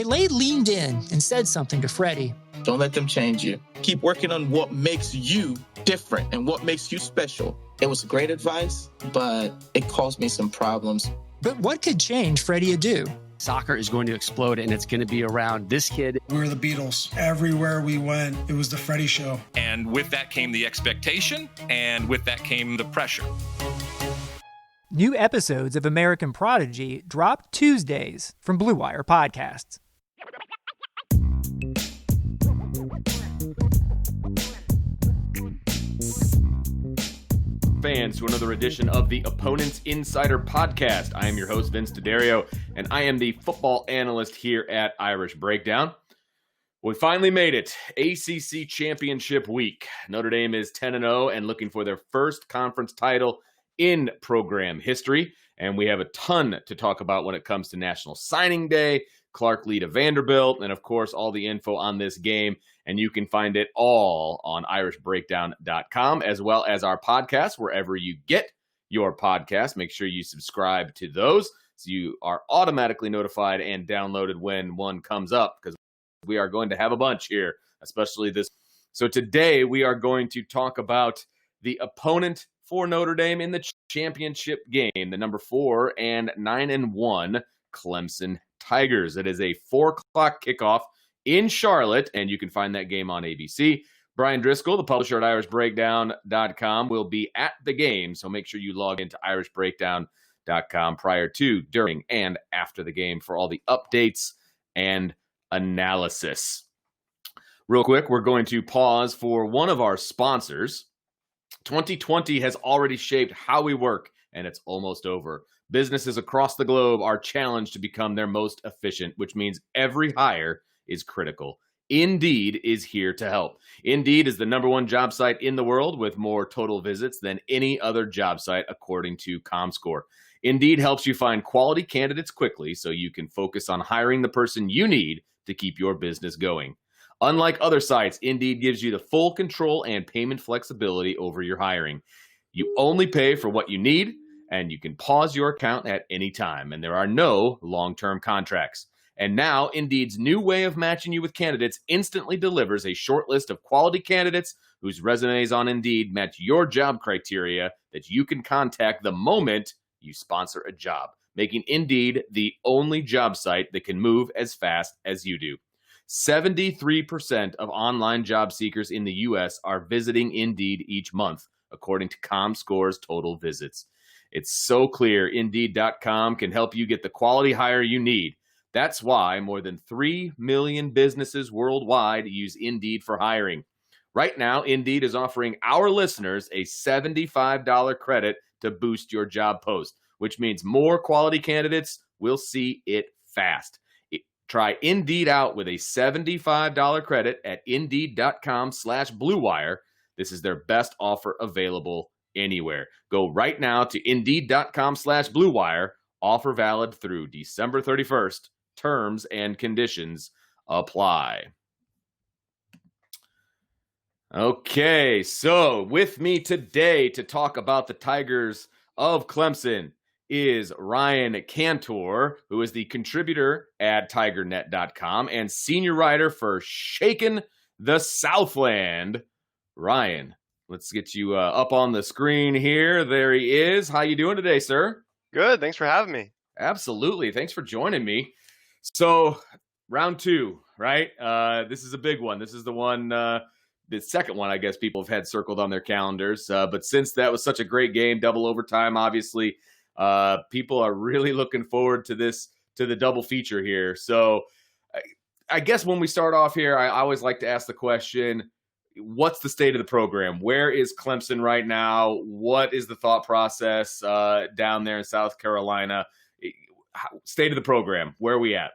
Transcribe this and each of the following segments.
Pele leaned in and said something to Freddie. Don't let them change you. Keep working on what makes you different and what makes you special. It was great advice, but it caused me some problems. But what could change Freddie Adu? Soccer is going to explode, and it's going to be around this kid. We were the Beatles. Everywhere we went, it was the Freddie Show. And with that came the expectation, and with that came the pressure. New episodes of American Prodigy drop Tuesdays from Blue Wire Podcasts. Fans to another edition of the Opponents Insider Podcast. I am your host, Vince DeDario, and I am the football analyst here at Irish Breakdown. We finally made it. ACC Championship Week. Notre Dame is 10-0 and looking for their first conference title in program history. And we have a ton to talk about when it comes to National Signing Day, Clark Lee to Vanderbilt, and of course, all the info on this game. And you can find it all on irishbreakdown.com, as well as our podcast, wherever you get your podcast. Make sure you subscribe to those so you are automatically notified and downloaded when one comes up, because we are going to have a bunch here, especially this. So today we are going to talk about the opponent for Notre Dame in the championship game, the number 4 and 9-1 Clemson Tigers. It is a 4 o'clock kickoff in Charlotte, and you can find that game on ABC. Brian Driscoll, the publisher at irishbreakdown.com, will be at the game, so make sure you log into irishbreakdown.com prior to, during, and after the game for all the updates and analysis. Real quick, we're going to pause for one of our sponsors. 2020 has already shaped how we work, and it's almost over. Businesses across the globe are challenged to become their most efficient, which means every hire is critical. Indeed is here to help. Indeed is the number 1 job site in the world with more total visits than any other job site, according to ComScore. Indeed helps you find quality candidates quickly so you can focus on hiring the person you need to keep your business going. Unlike other sites, Indeed gives you the full control and payment flexibility over your hiring. You only pay for what you need, and you can pause your account at any time, and there are no long-term contracts. And now, Indeed's new way of matching you with candidates instantly delivers a short list of quality candidates whose resumes on Indeed match your job criteria that you can contact the moment you sponsor a job, making Indeed the only job site that can move as fast as you do. 73% of online job seekers in the U.S. are visiting Indeed each month, according to ComScore's total visits. It's so clear Indeed.com can help you get the quality hire you need. That's why more than 3 million businesses worldwide use Indeed for hiring. Right now, Indeed is offering our listeners a $75 credit to boost your job post, which means more quality candidates will see it fast. Try Indeed out with a $75 credit at Indeed.com/Blue Wire. This is their best offer available anywhere. Go right now to Indeed.com/Blue Wire. Offer valid through December 31st. Terms and conditions apply. Okay, so with me today to talk about the Tigers of Clemson is Ryan Cantor, who is the contributor at TigerNet.com and senior writer for Shakin' the Southland. Ryan, let's get you up on the screen here. There he is. How you doing today, sir? Good. Thanks for having me. Absolutely. Thanks for joining me. So, round 2, right? This is a big one. This is the one, the second one, I guess, people have had circled on their calendars. But since that was such a great game, double overtime, obviously, people are really looking forward to this, to the double feature here. So, I guess when we start off here, I always like to ask the question, what's the state of the program? Where is Clemson right now? What is the thought process down there in South Carolina? State of the program, where are we at?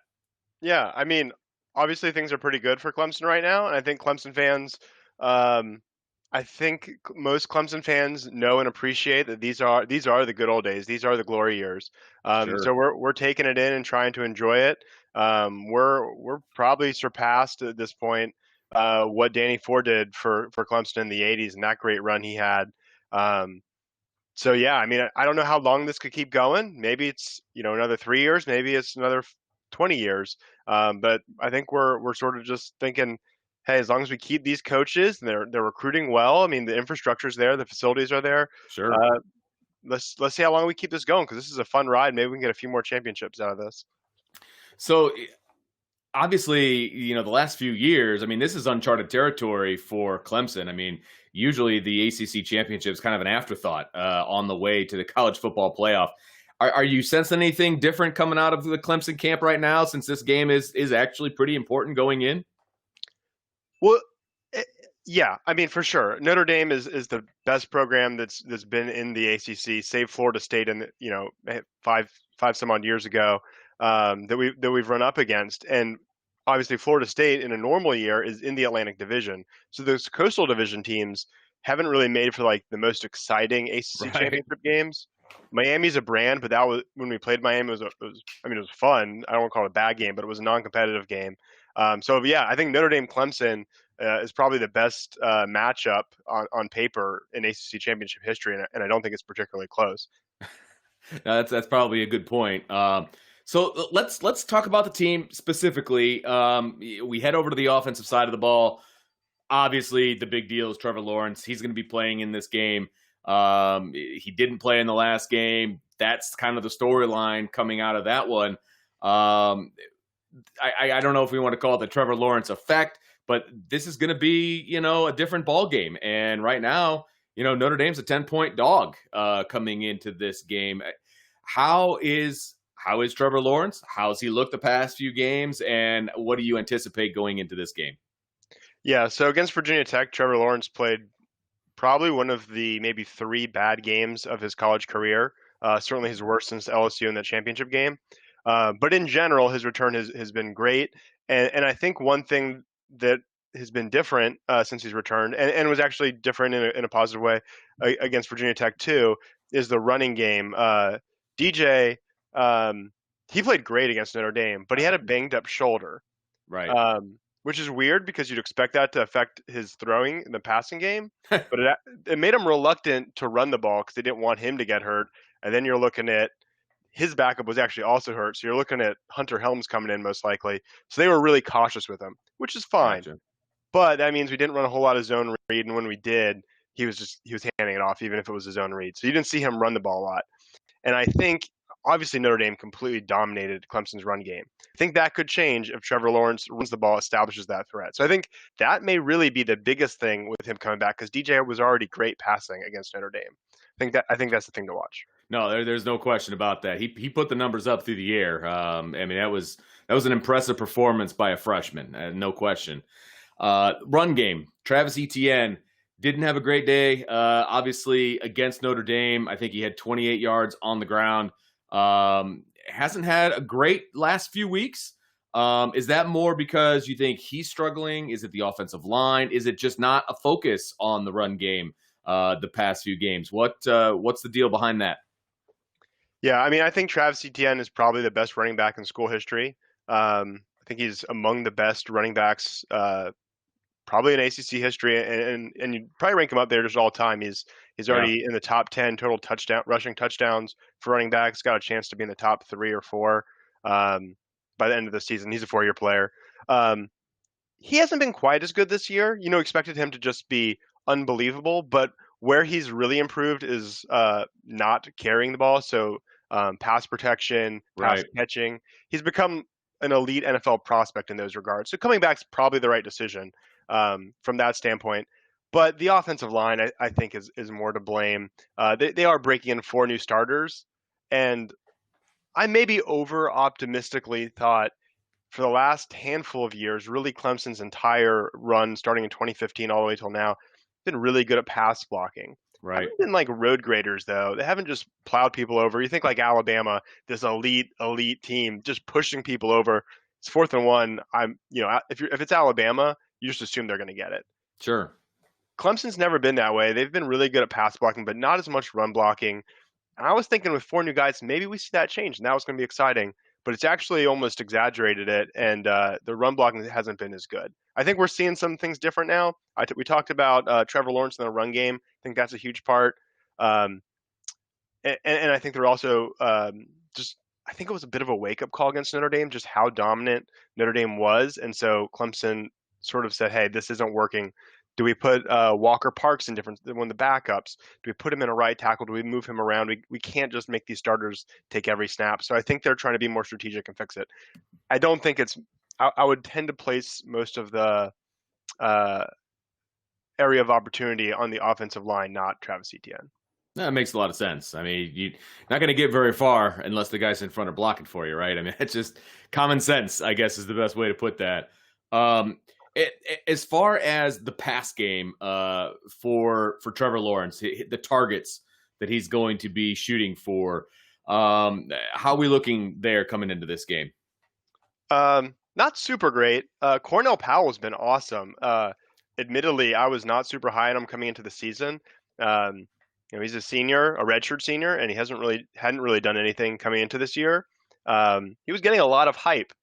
Yeah, I mean, obviously things are pretty good for Clemson right now, and I think Clemson fans, I think most Clemson fans know and appreciate that these are the good old days. These are the glory years. Sure. So we're taking it in and trying to enjoy it. We're probably surpassed at this point what Danny Ford did for Clemson in the 80s and that great run he had. So yeah, I mean, I don't know how long this could keep going. Maybe it's, another 3 years, maybe it's another 20 years. But I think we're sort of just thinking, hey, as long as we keep these coaches and they're recruiting well, I mean, the infrastructure's there, the facilities are there. Sure. Let's see how long we keep this going, because this is a fun ride. Maybe we can get a few more championships out of this. So obviously, the last few years, I mean, this is uncharted territory for Clemson. I mean, usually the ACC championship is kind of an afterthought on the way to the college football playoff. Are you sensing anything different coming out of the Clemson camp right now, since this game is actually pretty important going in? Well, yeah, I mean, for sure. Notre Dame is the best program that's been in the ACC, save Florida State in five some odd years ago, that we've run up against. And obviously Florida State in a normal year is in the Atlantic Division. So those Coastal Division teams haven't really made for like the most exciting ACC championship games. Miami's a brand, but that was when we played Miami. It was fun. I don't want to call it a bad game, but it was a non-competitive game. So yeah, I think Notre Dame Clemson is probably the best matchup on paper in ACC championship history, and I don't think it's particularly close. That's probably a good point. So let's talk about the team specifically. We head over to the offensive side of the ball. Obviously, the big deal is Trevor Lawrence. He's going to be playing in this game. He didn't play in the last game. That's kind of the storyline coming out of that one. I don't know if we want to call it the Trevor Lawrence effect, but this is going to be, a different ball game. And right now, Notre Dame's a 10-point dog coming into this game. How is Trevor Lawrence? How's he looked the past few games? And what do you anticipate going into this game? Yeah, so against Virginia Tech, Trevor Lawrence played probably one of the maybe 3 bad games of his college career. Certainly his worst since LSU in that championship game. But in general, his return has been great. And I think one thing that has been different since he's returned, and was actually different in a positive way against Virginia Tech too, is the running game. DJ, he played great against Notre Dame, but he had a banged up shoulder. Right. Which is weird because you'd expect that to affect his throwing in the passing game. But it made him reluctant to run the ball because they didn't want him to get hurt. And then you're looking at his backup was actually also hurt. So you're looking at Hunter Helms coming in most likely. So they were really cautious with him, which is fine. Gotcha. But that means we didn't run a whole lot of zone read. And when we did, he was handing it off, even if it was a zone read. So you didn't see him run the ball a lot. And I think obviously Notre Dame completely dominated Clemson's run game. I think that could change if Trevor Lawrence runs the ball, establishes that threat. So I think that may really be the biggest thing with him coming back, because DJ was already great passing against Notre Dame. I think that's the thing to watch. No, there's no question about that. He put the numbers up through the air. I mean, that was an impressive performance by a freshman, no question. Run game, Travis Etienne didn't have a great day. Obviously against Notre Dame, I think he had 28 yards on the ground. Hasn't had a great last few weeks. Is that more because you think he's struggling? Is it the offensive line? Is it just not a focus on the run game the past few games? What's the deal behind that? Yeah, I mean, I think Travis Etienne is probably the best running back in school history. I think he's among the best running backs, probably in ACC history, and you probably rank him up there just all time. He's already in the top 10 total rushing touchdowns for running backs. Got a chance to be in the top 3 or 4 by the end of the season. He's a 4-year player. He hasn't been quite as good this year. Expected him to just be unbelievable, but where he's really improved is not carrying the ball. So pass protection, pass catching. He's become an elite NFL prospect in those regards. So coming back is probably the right decision from that standpoint. But the offensive line, I think, is more to blame. They are breaking in 4 new starters. And I maybe over-optimistically thought for the last handful of years, really Clemson's entire run, starting in 2015 all the way till now, been really good at pass blocking. Right. Haven't been like road graders, though. They haven't just plowed people over. You think like Alabama, this elite team, just pushing people over. It's 4th and 1. If it's Alabama, you just assume they're going to get it. Sure. Clemson's never been that way. They've been really good at pass blocking, but not as much run blocking. And I was thinking with 4 new guys, maybe we see that change, and that was going to be exciting. But it's actually almost exaggerated it, and the run blocking hasn't been as good. I think we're seeing some things different now. We talked about Trevor Lawrence in the run game. I think that's a huge part. And I think they're also just I think it was a bit of a wake-up call against Notre Dame, just how dominant Notre Dame was. And so Clemson sort of said, hey, this isn't working. Do we put Walker Parks in different one of the backups? Do we put him in a right tackle? Do we move him around? We can't just make these starters take every snap. So I think they're trying to be more strategic and fix it. I don't think it's – I would tend to place most of the area of opportunity on the offensive line, not Travis Etienne. That makes a lot of sense. I mean, you're not going to get very far unless the guys in front are blocking for you, right? I mean, it's just common sense, I guess, is the best way to put that. As far as the pass game for Trevor Lawrence, the targets that he's going to be shooting for, how are we looking there coming into this game? Not super great. Cornell Powell has been awesome. Admittedly, I was not super high on him coming into the season. He's a senior, a redshirt senior, and he hadn't really done anything coming into this year. He was getting a lot of hype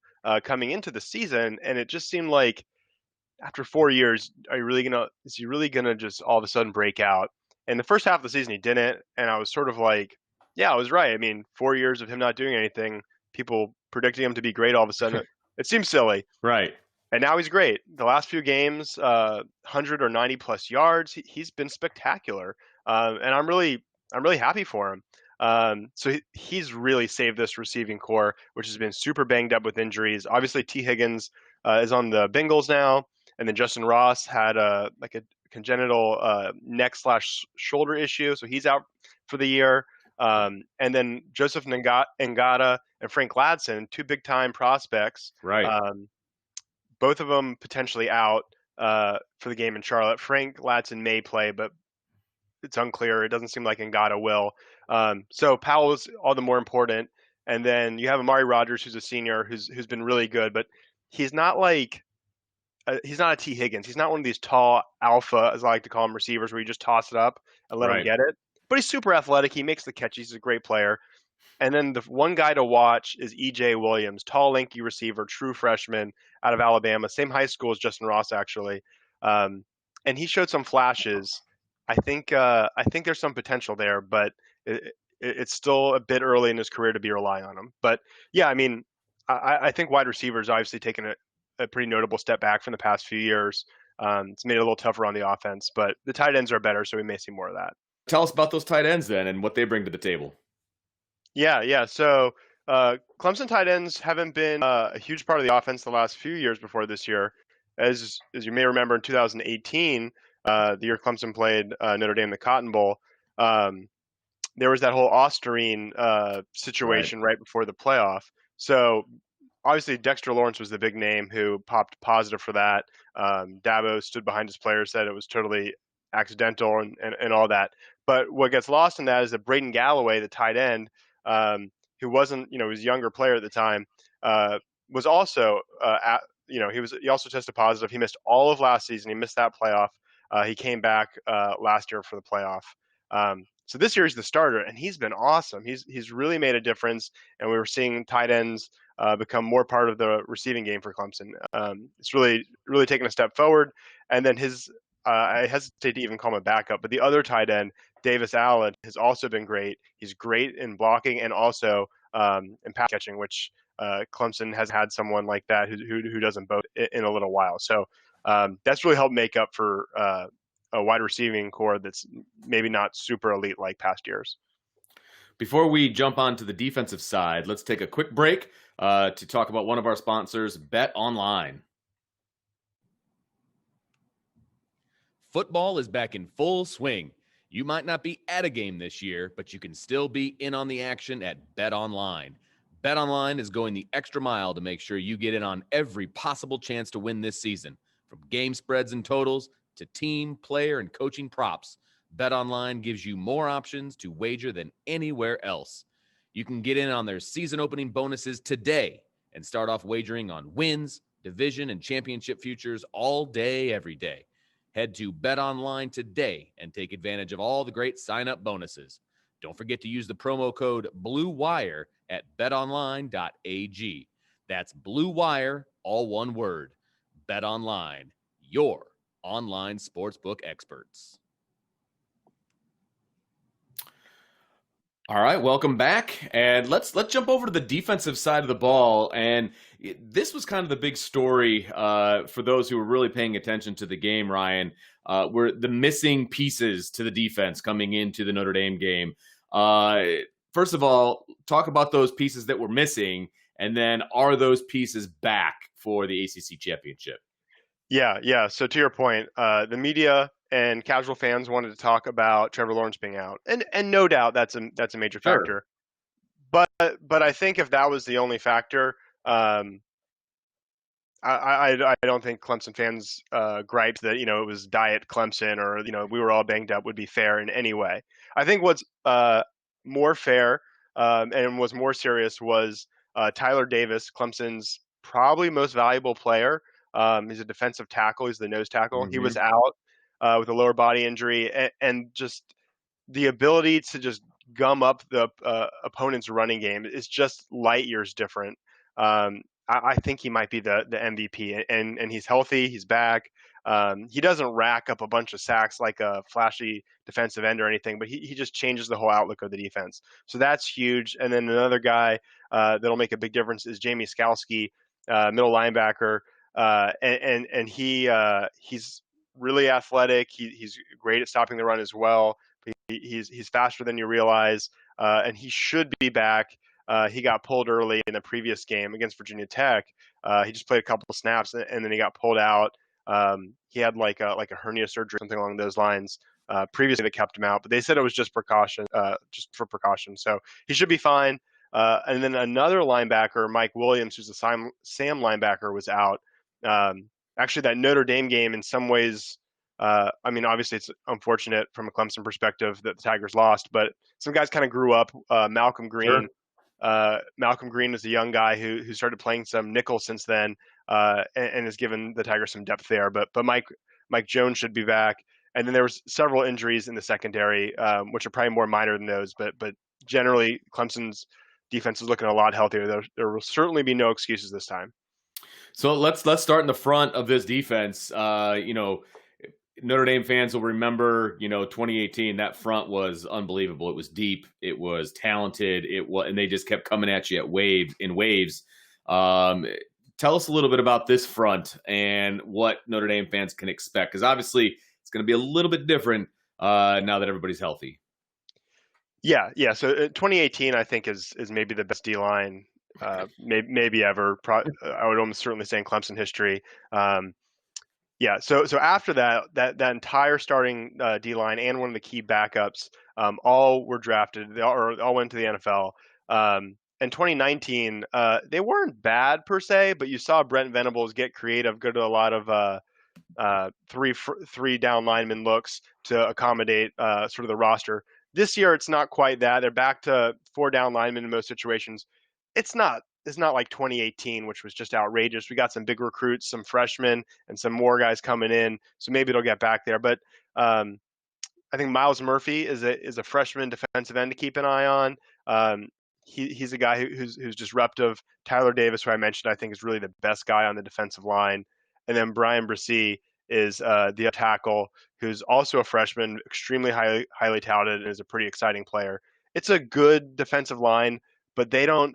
coming into the season, and it just seemed like after 4 years, is he really gonna just all of a sudden break out? And the first half of the season, he didn't, and I was sort of like, yeah, I was right. I mean, 4 years of him not doing anything, people predicting him to be great all of a sudden, it seems silly. Right. And now he's great. The last few games, 100 or 90 plus yards, he's been spectacular. And I'm really happy for him. So he's really saved this receiving core, which has been super banged up with injuries. Obviously, T. Higgins is on the Bengals now, and then Justin Ross had a congenital neck/shoulder issue, so he's out for the year. And then Joseph Ngata and Frank Ladson, two big-time prospects. Right. Both of them potentially out for the game in Charlotte. Frank Ladson may play, but it's unclear. It doesn't seem like Ngata will. So Powell is all the more important. And then you have Amari Rogers, who's a senior, who's been really good, but he's not he's not a T. Higgins. He's not one of these tall alpha, as I like to call them, receivers where you just toss it up and let him get it. But he's super athletic. He makes the catches. He's a great player. And then the one guy to watch is E.J. Williams, tall, lanky receiver, true freshman out of Alabama, same high school as Justin Ross, actually. And he showed some flashes. I think there's some potential there, but it's still a bit early in his career to be relying on him. But yeah, I mean, I think wide receivers obviously taken a pretty notable step back from the past few years. It's made it a little tougher on the offense, but the tight ends are better, so we may see more of that. Tell us about those tight ends then and what they bring to the table. Yeah. So Clemson tight ends haven't been a huge part of the offense the last few years before this year. As you may remember, in 2018, the year Clemson played Notre Dame in the Cotton Bowl, there was that whole Osterine situation right before the playoff. So obviously Dexter Lawrence was the big name who popped positive for that. Dabo stood behind his players, said it was totally accidental and all that. But what gets lost in that is that Braden Galloway, the tight end, who wasn't, was a younger player at the time, was also, he also tested positive. He missed all of last season. He missed that playoff. He came back last year for the playoff. So this year he's the starter, and he's been awesome. He's really made a difference, and we were seeing tight ends become more part of the receiving game for Clemson. It's really, really taken a step forward. And then I hesitate to even call him a backup, but the other tight end, Davis Allen, has also been great. He's great in blocking and also in pass catching, which Clemson has had someone like that who doesn't both in a little while. So that's really helped make up for a wide receiving core that's maybe not super elite like past years. Before we jump on to the defensive side, let's take a quick break to talk about one of our sponsors, Bet Online. Football is back in full swing. You might not be at a game this year, but you can still be in on the action at Bet Online. Bet Online is going the extra mile to make sure you get in on every possible chance to win this season. From game spreads and totals to team, player, and coaching props, Bet Online gives you more options to wager than anywhere else. You can get in on their season opening bonuses today and start off wagering on wins, division, and championship futures all day, every day. Head to Bet Online today and take advantage of all the great sign-up bonuses. Don't forget to use the promo code BLUEWIRE at betonline.ag. That's Blue Wire, all one word. Bet Online, your online sportsbook experts. All right, welcome back, and let's jump over to the defensive side of the ball. And this was kind of the big story for those who were really paying attention to the game. Ryan, were the missing pieces to the defense coming into the Notre Dame game. First of all, talk about those pieces that were missing, and then are those pieces back for the ACC championship? Yeah. So to your point, the media and casual fans wanted to talk about Trevor Lawrence being out, and no doubt that's a major factor. But I think if that was the only factor, I don't think Clemson fans griped that it was diet Clemson or we were all banged up would be fair in any way. I think what's more fair and was more serious was Tyler Davis, Clemson's probably most valuable player. He's a defensive tackle. He's the nose tackle. He was out with a lower body injury, and just the ability to just gum up the opponent's running game is just light years different. I think he might be the MVP, and he's healthy. He's back. He doesn't rack up a bunch of sacks like a flashy defensive end or anything, but he just changes the whole outlook of the defense. So that's huge. And then another guy that'll make a big difference is Jamie Skowski, middle linebacker. And he's really athletic. He's great at stopping the run as well. He's faster than you realize, and he should be back. He got pulled early in the previous game against Virginia Tech. He just played a couple of snaps, and then he got pulled out. He had like a hernia surgery, something along those lines. Previously, they kept him out, but they said it was just precaution, just for precaution. So he should be fine. And then another linebacker, Mike Williams, who's a Sam linebacker, was out. Actually, that Notre Dame game, in some ways, obviously it's unfortunate from a Clemson perspective that the Tigers lost, but some guys kind of grew up. Malcolm Green. Sure. Malcolm Green is a young guy who started playing some nickel since then, and has given the Tigers some depth there. But Mike Jones should be back. And then there was several injuries in the secondary, which are probably more minor than those. But generally, Clemson's defense is looking a lot healthier. There will certainly be no excuses this time. So let's start in the front of this defense. Notre Dame fans will remember, 2018. That front was unbelievable. It was deep. It was talented. And they just kept coming at you in waves. Tell us a little bit about this front and what Notre Dame fans can expect, because obviously it's going to be a little bit different now that everybody's healthy. Yeah. So 2018, I think, is maybe the best D-line maybe ever. I would almost certainly say in Clemson history. So after that entire starting D-line and one of the key backups, all were drafted. They all went to the NFL. In 2019, they weren't bad per se, but you saw Brent Venables get creative, go to a lot of three down lineman looks to accommodate sort of the roster. This year, it's not quite that. They're back to 4 down linemen in most situations. It's not like 2018, which was just outrageous. We got some big recruits, some freshmen, and some more guys coming in. So maybe it'll get back there. But I think Miles Murphy is a freshman defensive end to keep an eye on. He's a guy who's disruptive. Tyler Davis, who I mentioned, I think is really the best guy on the defensive line. And then Brian Bersie is the tackle, who's also a freshman, extremely highly touted, and is a pretty exciting player. It's a good defensive line, but they don't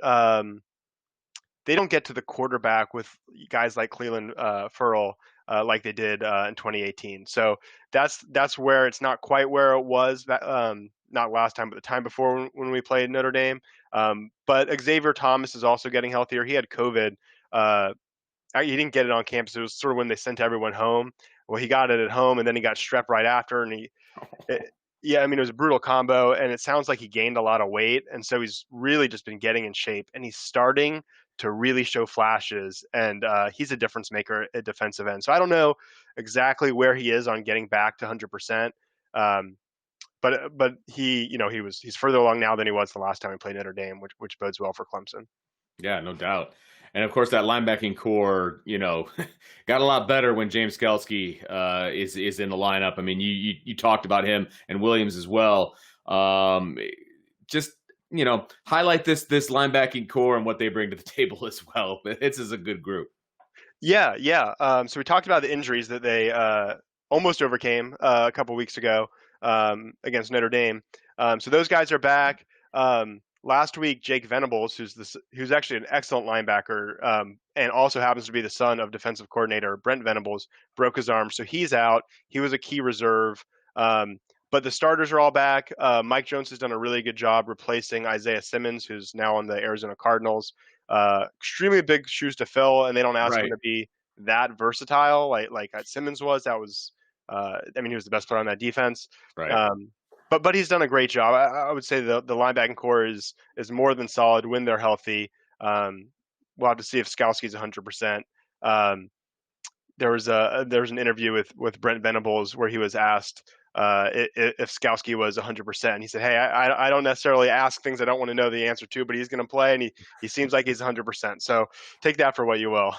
get to the quarterback with guys like Cleveland Ferrell like they did in 2018. So that's where it's not quite where it was, not last time, but the time before when we played Notre Dame. But Xavier Thomas is also getting healthier. He had COVID. He didn't get it on campus. It was sort of when they sent everyone home. Well, he got it at home, and then he got strep right after. And it was a brutal combo, and it sounds like he gained a lot of weight. And so he's really just been getting in shape, and he's starting to really show flashes. And he's a difference maker at defensive end. So I don't know exactly where he is on getting back to 100%. But he's further along now than he was the last time he played Notre Dame, which bodes well for Clemson. Yeah, no doubt. And of course, that linebacking core, got a lot better when James Skowski is in the lineup. I mean, you talked about him and Williams as well. Just highlight this linebacking core and what they bring to the table as well. This is a good group. Yeah. So we talked about the injuries that they almost overcame a couple weeks ago against Notre Dame. So those guys are back. Last week, Jake Venables, who's actually an excellent linebacker, and also happens to be the son of defensive coordinator Brent Venables, broke his arm, so he's out. He was a key reserve. But the starters are all back. Mike Jones has done a really good job replacing Isaiah Simmons, who's now on the Arizona Cardinals. Extremely big shoes to fill, and they don't ask him to be that versatile like Simmons was. That was, he was the best player on that defense. Right. But he's done a great job. I would say the linebacking core is more than solid when they're healthy. We'll have to see if Skowski's 100%. There was an interview with Brent Venables where he was asked if Skowski was 100%. And he said, "Hey, I don't necessarily ask things I don't want to know the answer to, but he's going to play, and he seems like he's 100%. So take that for what you will."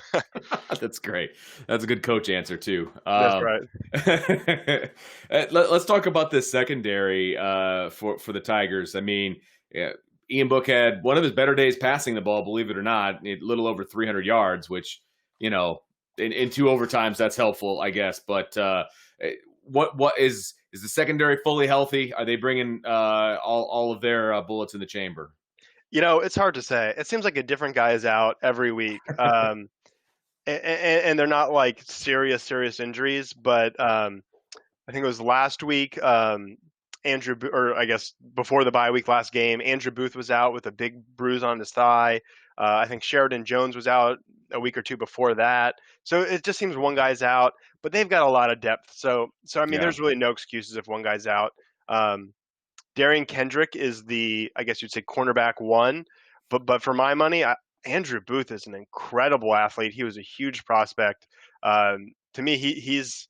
That's great. That's a good coach answer too. That's right. Let's talk about this secondary for the Tigers. I mean, Ian Book had one of his better days passing the ball, believe it or not, a little over 300 yards, which, in 2 overtimes, that's helpful, I guess. But what is the secondary fully healthy? Are they bringing all of their bullets in the chamber? It's hard to say. It seems like a different guy is out every week. And they're not like serious injuries, but I think it was last week, I guess before the bye week last game, Andrew Booth was out with a big bruise on his thigh. I think Sheridan Jones was out a week or two before that. So it just seems one guy's out, but they've got a lot of depth. So there's really no excuses if one guy's out. Darian Kendrick is I guess you'd say cornerback 1, but for my money, Andrew Booth is an incredible athlete. He was a huge prospect. To me, he's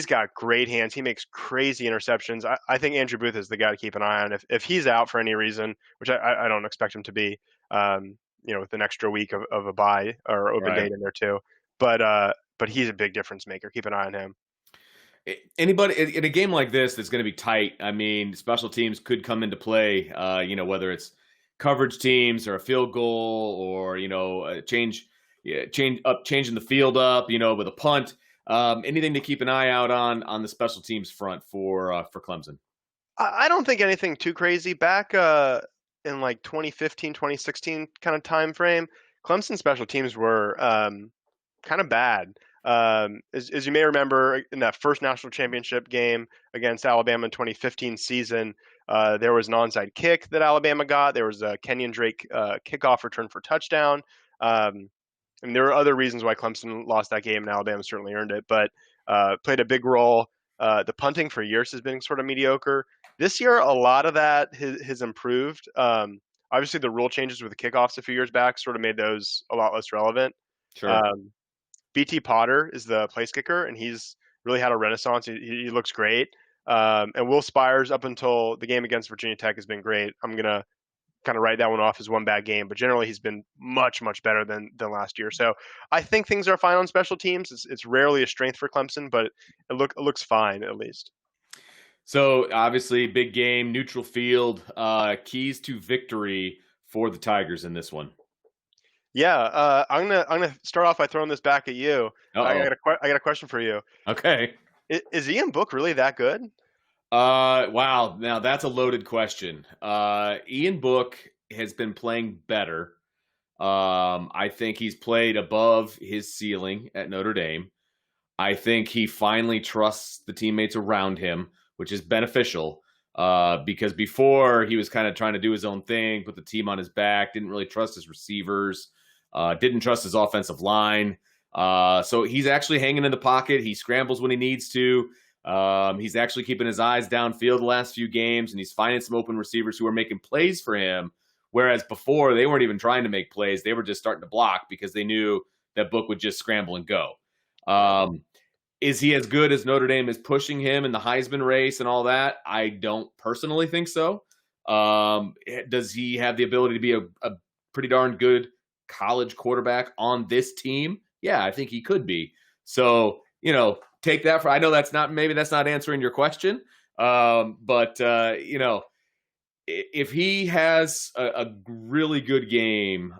got great hands. He makes crazy interceptions. I think Andrew Booth is the guy to keep an eye on. If he's out for any reason, which I don't expect him to be, with an extra week of a bye or open date in there too. But he's a big difference maker. Keep an eye on him. Anybody in a game like this that's going to be tight, I mean, special teams could come into play, whether it's coverage teams or a field goal or, changing the field up, with a punt. Anything to keep an eye out on the special teams front for Clemson? I don't think anything too crazy. Back in like 2015, 2016 kind of time frame, Clemson special teams were kind of bad. As you may remember, in that first national championship game against Alabama in 2015 season, there was an onside kick that Alabama got. There was a Kenyon Drake kickoff return for touchdown. And there were other reasons why Clemson lost that game, and Alabama certainly earned it, but played a big role. The punting for years has been sort of mediocre. This year, a lot of that has improved. Obviously, the rule changes with the kickoffs a few years back sort of made those a lot less relevant. Sure. BT Potter is the place kicker, and he's really had a renaissance. He looks great. And Will Spires, up until the game against Virginia Tech, has been great. I'm going to kind of write that one off as one bad game, but generally he's been much better than last year. So I think things are fine on special teams. It's rarely a strength for Clemson, but it looks fine at least. So obviously big game, neutral field, keys to victory for the Tigers in this one. Yeah, I'm gonna start off by throwing this back at you. I got a question for you. Okay. Is Ian Book really that good? Wow. Now that's a loaded question. Ian Book has been playing better. I think he's played above his ceiling at Notre Dame. I think he finally trusts the teammates around him, which is beneficial. Because before he was kind of trying to do his own thing, put the team on his back, didn't really trust his receivers, didn't trust his offensive line. So he's actually hanging in the pocket. He scrambles when he needs to. He's actually keeping his eyes downfield the last few games, and he's finding some open receivers who are making plays for him. Whereas before, they weren't even trying to make plays. They were just starting to block because they knew that Book would just scramble and go. Is he as good as Notre Dame is pushing him in the Heisman race and all that? I don't personally think so. Does he have the ability to be a pretty darn good college quarterback on this team? Yeah, I think he could be. So, take that for, I know that's not answering your question. But if he has a really good game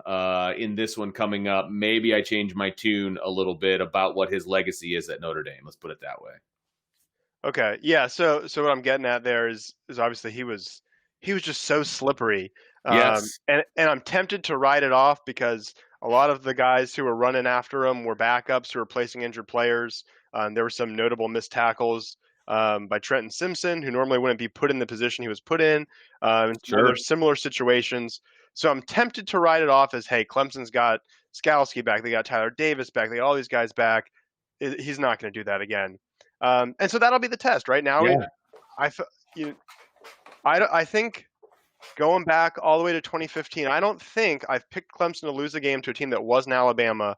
in this one coming up, maybe I change my tune a little bit about what his legacy is at Notre Dame. Let's put it that way. Okay. Yeah. So what I'm getting at there is obviously he was he was just so slippery. Yes. And I'm tempted to write it off because a lot of the guys who were running after him were backups who were placing injured players. There were some notable missed tackles by Trenton Simpson, who normally wouldn't be put in the position he was put in. Sure. There's similar situations. So I'm tempted to write it off as, hey, Clemson's got Skowski back. They got Tyler Davis back. They got all these guys back. He's not going to do that again. And so that'll be the test. Right now, Yeah. I think going back all the way to 2015, I don't think I've picked Clemson to lose a game to a team that wasn't Alabama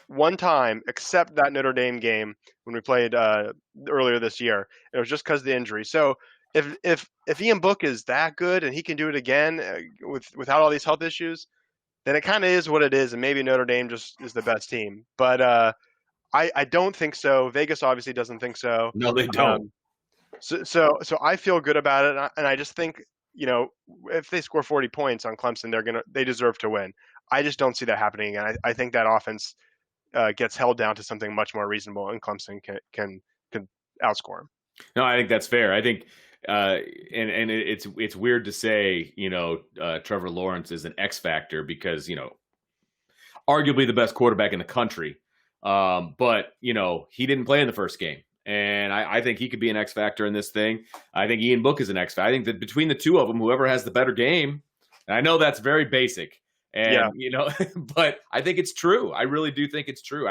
one time, except that Notre Dame game when we played earlier this year. It was just because of the injury. So if Ian Book is that good and he can do it again without all these health issues, then it kind of is what it is, and maybe Notre Dame just is the best team. But I don't think so. Vegas obviously doesn't think so. No, they don't. So I feel good about it, and I just think, if they score 40 points on Clemson, they deserve to win. I just don't see that happening again. I think that offense gets held down to something much more reasonable, and Clemson can outscore them. No, I think that's fair. I think, and it's weird to say, Trevor Lawrence is an X factor because, arguably the best quarterback in the country. But he didn't play in the first game. And I think he could be an X factor in this thing. I think Ian Book is an X factor. I think that between the two of them, whoever has the better game, and I know that's very basic, and but I think it's true. I really do think it's true.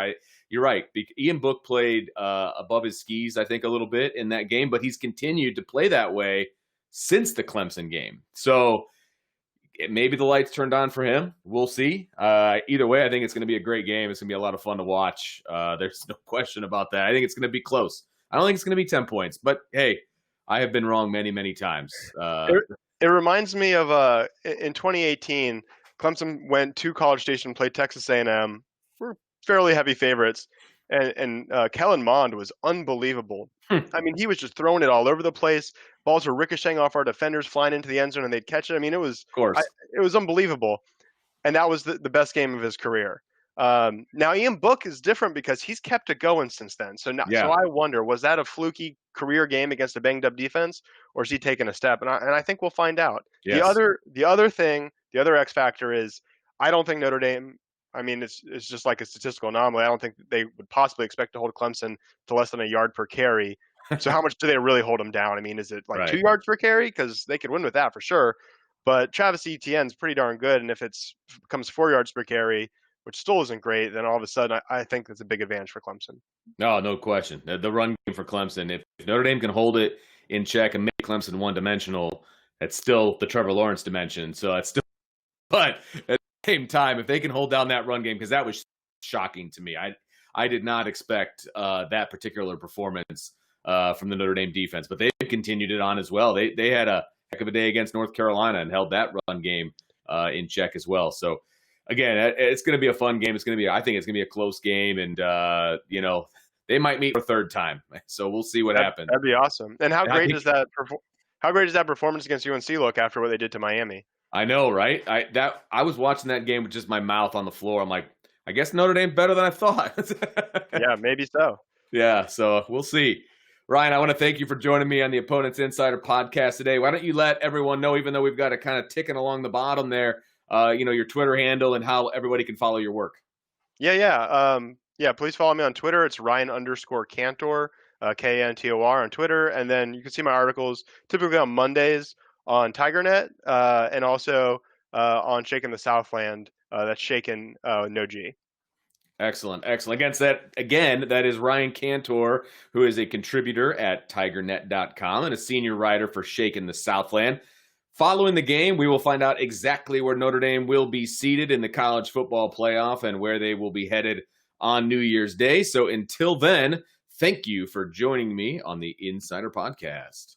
You're right. Ian Book played above his skis, I think, a little bit in that game, but he's continued to play that way since the Clemson game. So maybe the lights turned on for him. We'll see. Either way, I think it's going to be a great game. It's going to be a lot of fun to watch. There's no question about that. I think it's going to be close. I don't think it's going to be 10 points, but hey, I have been wrong many, many times. It reminds me of in 2018, Clemson went to College Station and played Texas A&M. We're fairly heavy favorites. And Kellen Mond was unbelievable. I mean, he was just throwing it all over the place. Balls were ricocheting off our defenders, flying into the end zone, and they'd catch it. I mean, it was unbelievable. And that was the best game of his career. Now, Ian Book is different because he's kept it going since then. So I wonder, was that a fluky career game against a banged-up defense, or is he taking a step? And I think we'll find out. Yes. The other X factor is I don't think Notre Dame – I mean, it's just like a statistical anomaly. I don't think they would possibly expect to hold Clemson to less than a yard per carry. So how much do they really hold them down? I mean, is it like 2 yards per carry? Because they could win with that for sure. But Travis Etienne's pretty darn good. And if it becomes 4 yards per carry, which still isn't great, then all of a sudden I think that's a big advantage for Clemson. No question. The run game for Clemson, if Notre Dame can hold it in check and make Clemson one-dimensional, that's still the Trevor Lawrence dimension. So it's still – but – same time, if they can hold down that run game, because that was shocking to me. I did not expect that particular performance from the Notre Dame defense, but they continued it on as well. They had a heck of a day against North Carolina and held that run game in check as well. So again, it's going to be a fun game. I think it's going to be a close game, and they might meet for a third time. So we'll see what happens. That'd be awesome. And how great does that performance against UNC look after what they did to Miami? I know, right? I was watching that game with just my mouth on the floor. I'm like, I guess Notre Dame better than I thought. Yeah, maybe so. Yeah, so we'll see. Ryan, I want to thank you for joining me on the Opponents Insider podcast today. Why don't you let everyone know, even though we've got it kind of ticking along the bottom there, your Twitter handle and how everybody can follow your work. Yeah. Please follow me on Twitter. It's Ryan_Cantor, Kantor on Twitter. And then you can see my articles typically on Mondays on TigerNet, and also on Shaken the Southland. That's Shaken no G. Excellent. That is Ryan Cantor, who is a contributor at TigerNet.com and a senior writer for Shaken the Southland. Following the game, we will find out exactly where Notre Dame will be seated in the college football playoff and where they will be headed on New Year's Day. So until then, thank you for joining me on the Insider Podcast.